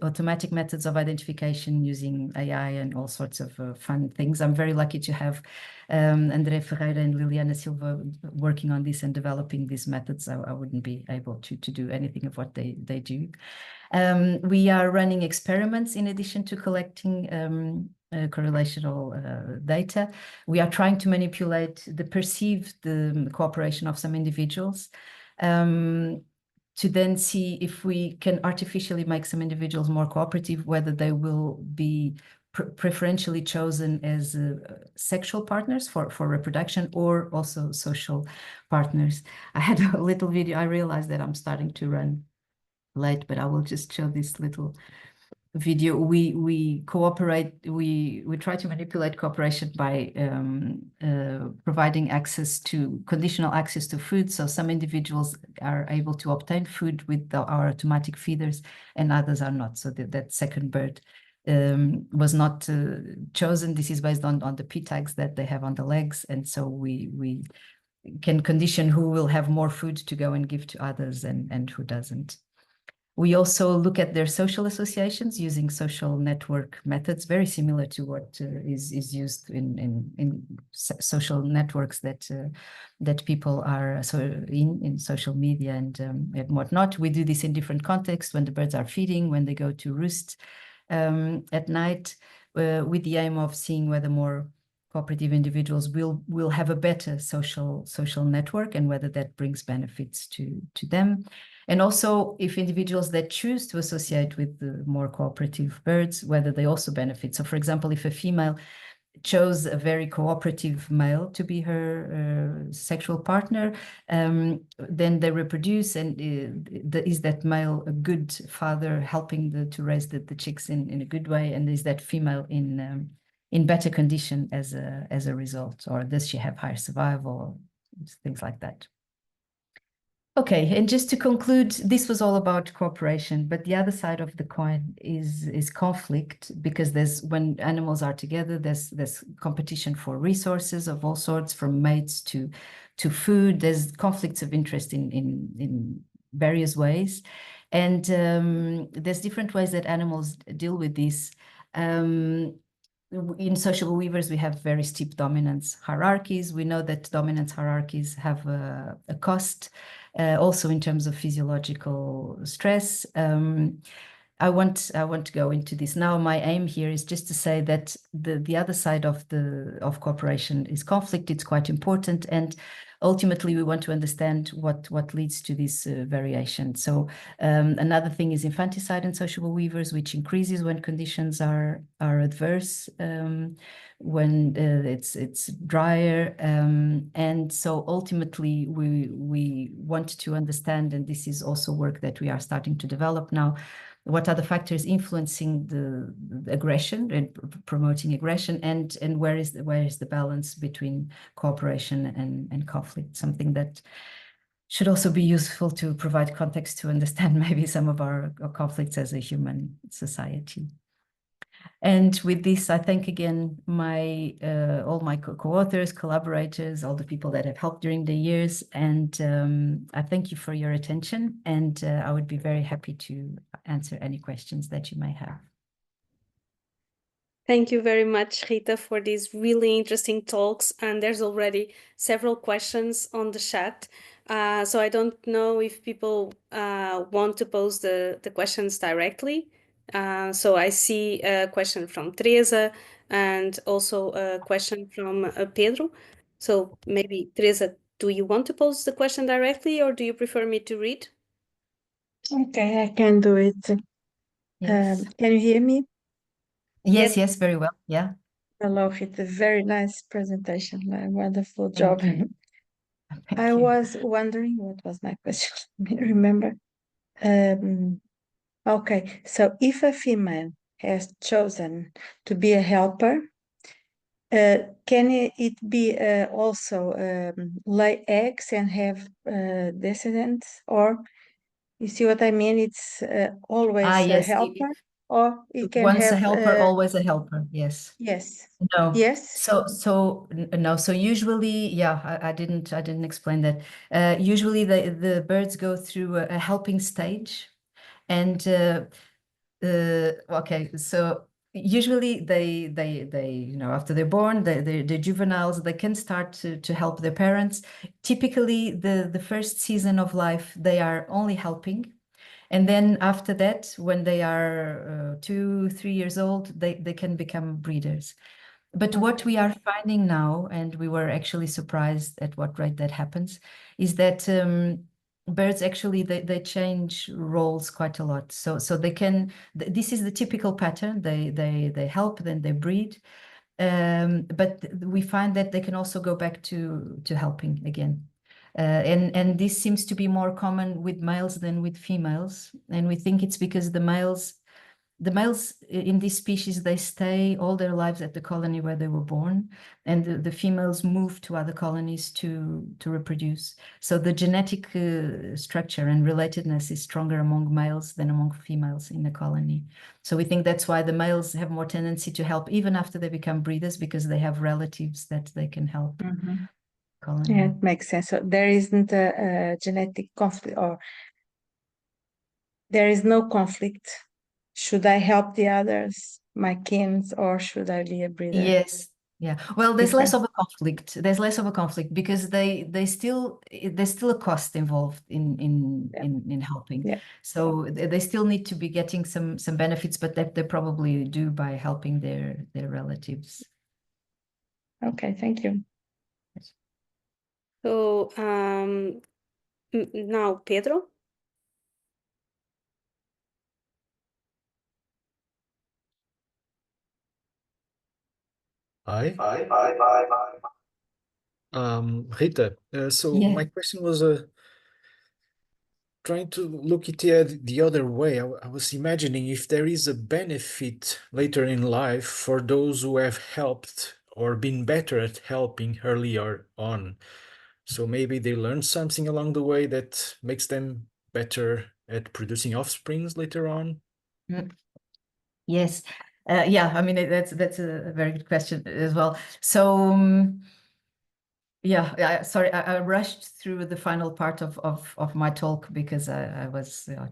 automatic methods of identification using AI and all sorts of fun things. I'm very lucky to have André Ferreira and Liliana Silva working on this and developing these methods. I wouldn't be able to do anything of what they do. We are running experiments in addition to collecting correlational data. We are trying to manipulate the perceived cooperation of some individuals to then see if we can artificially make some individuals more cooperative, whether they will be preferentially chosen as sexual partners for reproduction or also social partners. I had a little video. I realized that I'm starting to run late, but I will just show this little video. We cooperate. We try to manipulate cooperation by providing conditional access to food. So some individuals are able to obtain food with our automatic feeders, and others are not. So that second bird was not chosen. This is based on the P tags that they have on the legs, and so we can condition who will have more food to go and give to others and who doesn't. We also look at their social associations using social network methods, very similar to what is used in social networks that people are in social media and whatnot. We do this in different contexts, when the birds are feeding, when they go to roost at night, with the aim of seeing whether more cooperative individuals will have a better social network and whether that brings benefits to them. And also, if individuals that choose to associate with the more cooperative birds, whether they also benefit. So, for example, if a female chose a very cooperative male to be her sexual partner, then they reproduce, and is that male a good father, helping to raise the chicks in a good way, and is that female in better condition as a result, or does she have higher survival, things like that. Okay, and just to conclude, this was all about cooperation, but the other side of the coin is conflict, because when animals are together, there's competition for resources of all sorts, from mates to food. There's conflicts of interest in various ways, and there's different ways that animals deal with this. In social weavers, we have very steep dominance hierarchies. We know that dominance hierarchies have a cost, also in terms of physiological stress. I want to go into this now. My aim here is just to say that the other side of cooperation is conflict. It's quite important, and ultimately we want to understand what leads to this variation. So another thing is infanticide in sociable weavers, which increases when conditions are adverse, when it's drier, and so ultimately we want to understand, and this is also work that we are starting to develop now, what are the factors influencing the aggression and promoting aggression, and where is the balance between cooperation and conflict? Something that should also be useful to provide context to understand maybe some of our conflicts as a human society. And with this, I thank again all my co-authors, collaborators, all the people that have helped during the years. And I thank you for your attention. And I would be very happy to answer any questions that you may have. Thank you very much, Rita, for these really interesting talks. And there's already several questions on the chat. So I don't know if people want to pose the questions directly. So I see a question from Teresa and also a question from Pedro. So maybe, Teresa, do you want to pose the question directly or do you prefer me to read? Okay, I can do it. Yes. Can you hear me? Yes, very well. Yeah. Hello, it's a very nice presentation, a wonderful job. Thank I you. was wondering, what was my question? Let me remember. Okay, so if a female has chosen to be a helper, can it be also lay eggs and have descendants? Or you see what I mean? It's always a Yes. helper, or it can Once have a helper, always a helper. Yes. yes. No. Yes. No. So usually, yeah, I didn't explain that. Usually the birds go through a helping stage, and okay, so usually they after they're born, the juveniles, they can start to help their parents. Typically, the first season of life, they are only helping. And then after that, when they are 2-3 years old, they can become breeders. But what we are finding now, and we were actually surprised at what rate that happens, is that birds actually they change roles quite a lot. So they can. This is the typical pattern. They help, then they breed. But we find that they can also go back to helping again. And this seems to be more common with males than with females. And we think it's because the males in this species, they stay all their lives at the colony where they were born, and the females move to other colonies to reproduce. So the genetic structure and relatedness is stronger among males than among females in the colony. So we think that's why the males have more tendency to help even after they become breeders, because they have relatives that they can help. Colony. Yeah, it makes sense. So there isn't a genetic conflict, or there is no conflict. Should I help the others, my kins, or should I be a breeder? Yes. Yeah. Well, there's less Different. of a conflict. There's less of a conflict because there's still a cost involved in helping. Yeah. So they still need to be getting some benefits, but that they probably do by helping their relatives. Okay, thank you. So now Pedro. Hi. Rita, so Yeah. my question was trying to look at it the other way. I was imagining if there is a benefit later in life for those who have helped or been better at helping earlier on. So maybe they learn something along the way that makes them better at producing offsprings later on. Yes. Yeah, I mean, that's a very good question as well. So yeah, sorry, I rushed through the final part of my talk because I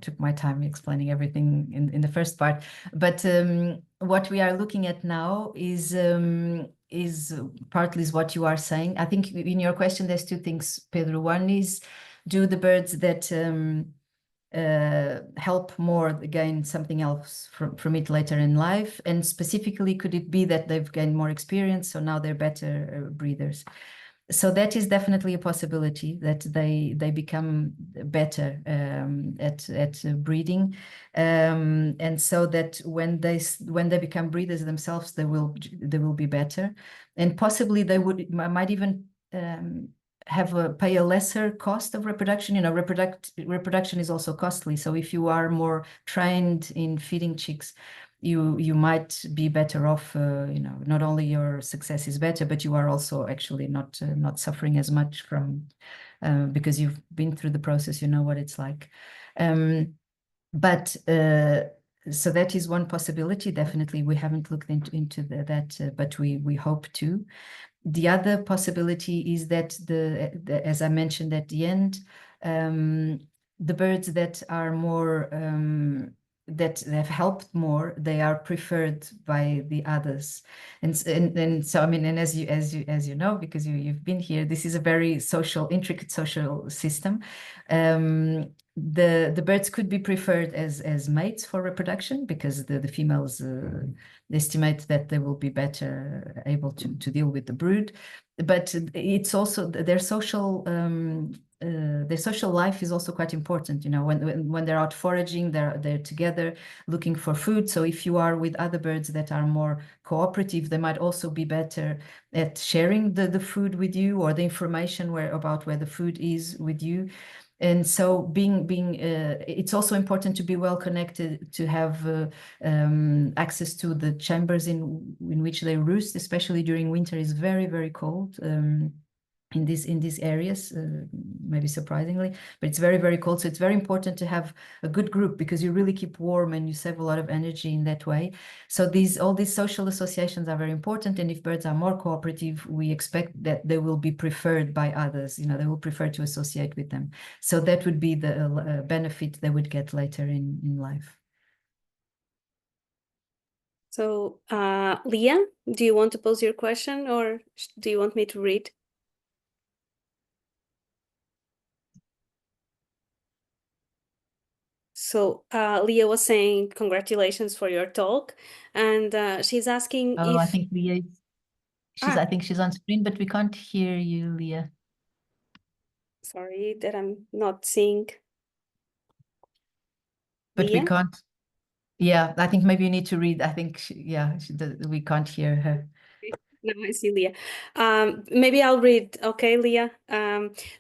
took my time explaining everything in the first part. But what we are looking at now is partly what you are saying. I think in your question there's two things, Pedro. One is, do the birds that help more gain something else from it later in life? And specifically, could it be that they've gained more experience, so now they're better breeders? So that is definitely a possibility, that they become better at breeding, and so that when they become breeders themselves, they will be better, and possibly they might even pay a lesser cost of reproduction. You know, reproduction is also costly. So if you are more trained in feeding chicks, you might be better off. You know, not only your success is better, but you are also actually not suffering as much from because you've been through the process. You know what it's like. But so that is one possibility. Definitely, we haven't looked into that, but we hope to. The other possibility is that as I mentioned at the end, the birds that are more that have helped more, they are preferred by the others, and so I mean, and as you know, because you've been here, this is a very intricate social system. The birds could be preferred as mates for reproduction because the females estimate that they will be better able to deal with the brood, but it's also their social life is also quite important. You know, when they're out foraging, they're together looking for food. So if you are with other birds that are more cooperative, they might also be better at sharing the food with you, or the information about where the food is with you. And so it's also important to be well connected, to have access to the chambers in which they roost, especially during winter. Is very, very cold in these areas, maybe surprisingly, but it's very, very cold. So it's very important to have a good group, because you really keep warm and you save a lot of energy in that way. So all these social associations are very important. And if birds are more cooperative, we expect that they will be preferred by others. You know, they will prefer to associate with them. So that would be the benefit they would get later in life. So, Leah, do you want to pose your question, or do you want me to read? So Leah was saying congratulations for your talk, and she's asking if... I think Leah, I think she's on screen, but we can't hear you, Leah. Sorry that I'm not seeing. But Leah? we can't. Yeah, I think maybe you need to read. I think, we can't hear her. No, I see Leah. Maybe I'll read. Okay, Leah.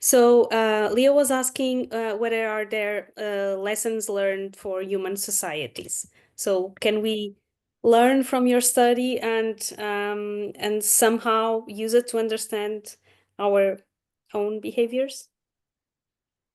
So Leah was asking whether are there lessons learned for human societies. So can we learn from your study and somehow use it to understand our own behaviors?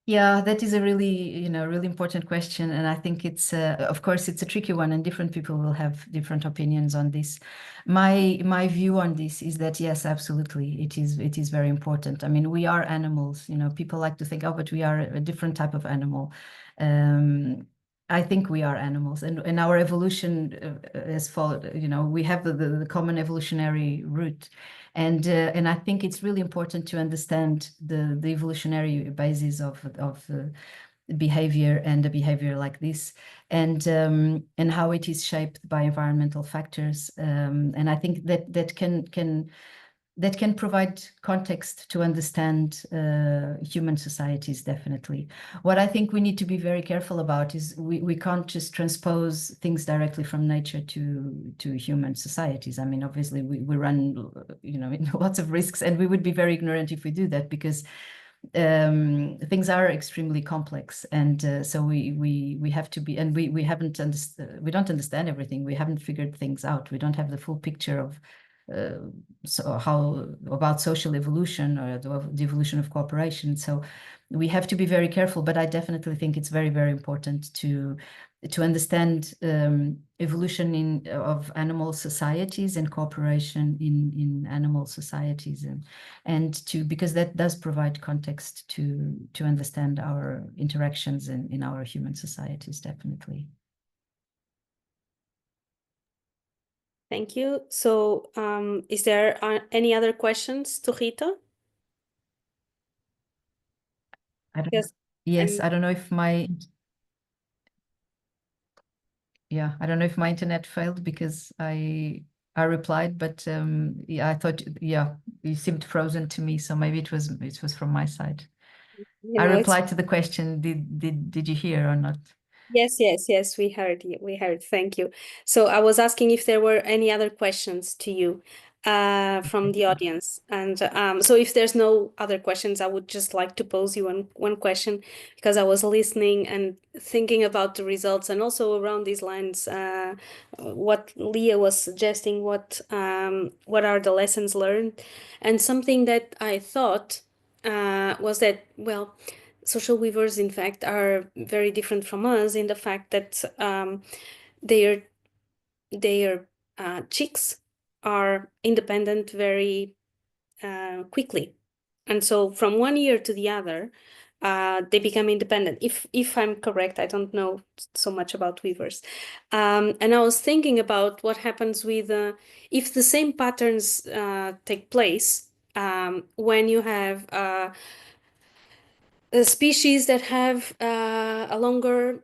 Yeah, that is a really, really important question. And I think it's, of course, it's a tricky one, and different people will have different opinions on this. My view on this is that, yes, absolutely, it is very important. I mean, we are animals, people like to think, oh, but we are a different type of animal. I think we are animals, and our evolution has followed, we have the common evolutionary route. And I think it's really important to understand the evolutionary basis of behavior, and a behavior like this, and how it is shaped by environmental factors. And I think that can provide context to understand human societies, definitely. What I think we need to be very careful about is we can't just transpose things directly from nature to human societies. I mean, obviously we run, lots of risks, and we would be very ignorant if we do that, because things are extremely complex, and so we have to be, and we don't understand everything. We haven't figured things out. We don't have the full picture of about social evolution, or the evolution of cooperation. So we have to be very careful, but I definitely think it's very, very important to understand evolution of animal societies and cooperation in animal societies, and because that does provide context to understand our interactions in our human societies, definitely. Thank you. So is there any other questions to Rita? I don't know if my internet failed, because I replied, but I thought, you seemed frozen to me, so maybe it was from my side. I replied to the question. Did you hear or not? Yes, we heard you. Thank you. So I was asking if there were any other questions to you. from the audience. And so if there's no other questions, I would just like to pose you one question, because I was listening and thinking about the results, and also around these lines, what Leah was suggesting, what are the lessons learned. And something that I thought was that, well, social weavers, in fact, are very different from us in the fact that their chicks are independent very quickly, and so from one year to the other, they become independent. If I'm correct, I don't know so much about weavers, and I was thinking about what happens with if the same patterns take place when you have species that have a longer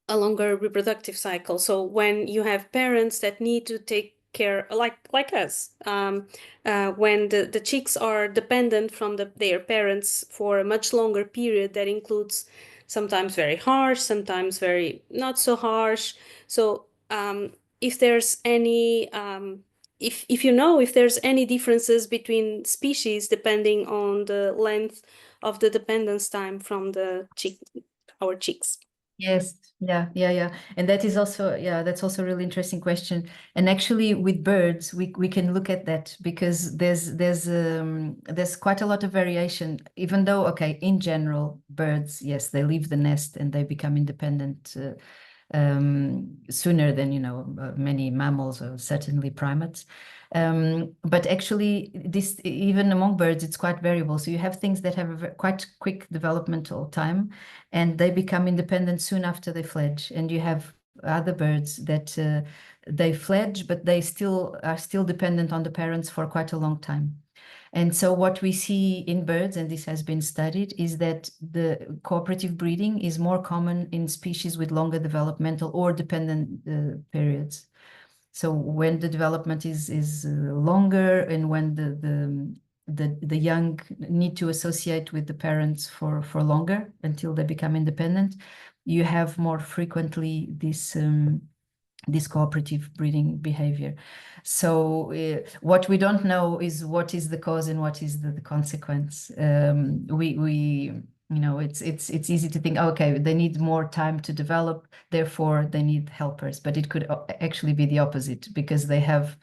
reproductive cycle. So when you have parents that need to take care, like us, when the chicks are dependent from their parents for a much longer period, that includes sometimes very harsh, sometimes very not so harsh. So if there's any if you know if there's any differences between species depending on the length of the dependence time from our chicks. Yes, yeah. And that is also, that's also a really interesting question. And actually with birds, we can look at that, because there's quite a lot of variation, even though, okay, in general, birds, yes, they leave the nest and they become independent sooner than, many mammals or certainly primates. But actually, this, even among birds, it's quite variable. So you have things that have a quite quick developmental time, and they become independent soon after they fledge. And you have other birds that they fledge, but they are still dependent on the parents for quite a long time. And so what we see in birds, and this has been studied, is that the cooperative breeding is more common in species with longer developmental or dependent periods. So when the development is longer, and when the young need to associate with the parents for longer until they become independent, you have more frequently this cooperative breeding behavior. So what we don't know is what is the cause and what is the consequence. It's easy to think, okay, they need more time to develop, therefore they need helpers. But it could actually be the opposite, because they have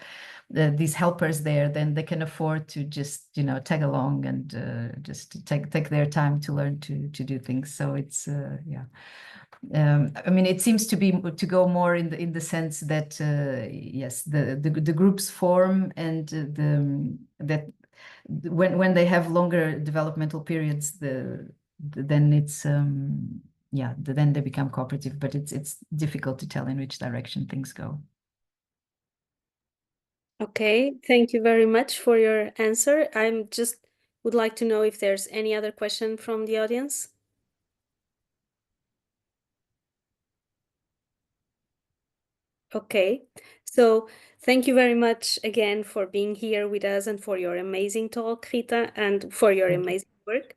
these helpers there, then they can afford to just tag along and just take their time to learn to do things. So it's I mean, it seems to go more in the sense that yes, the groups form, and that when they have longer developmental periods, then it's then they become cooperative. But it's difficult to tell in which direction things go. Okay, thank you very much for your answer. I'm just would like to know if there's any other question from the audience. Okay, so thank you very much again for being here with us and for your amazing talk, Rita, and for your amazing work.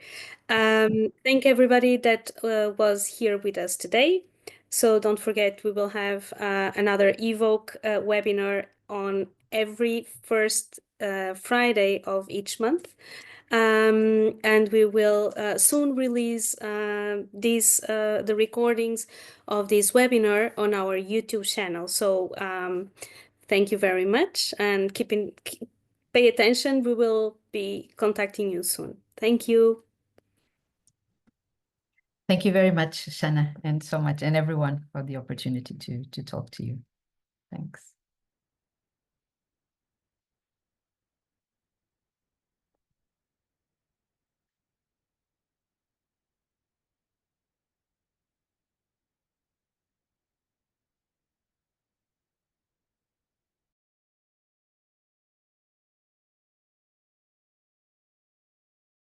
Thank everybody that was here with us today. So don't forget, we will have another Evoke webinar on every first Friday of each month. And we will soon release the recordings of this webinar on our YouTube channel. So thank you very much, and pay attention. We will be contacting you soon. Thank you. Thank you very much, Shanna, and so much, and everyone, for the opportunity to talk to you. Thanks.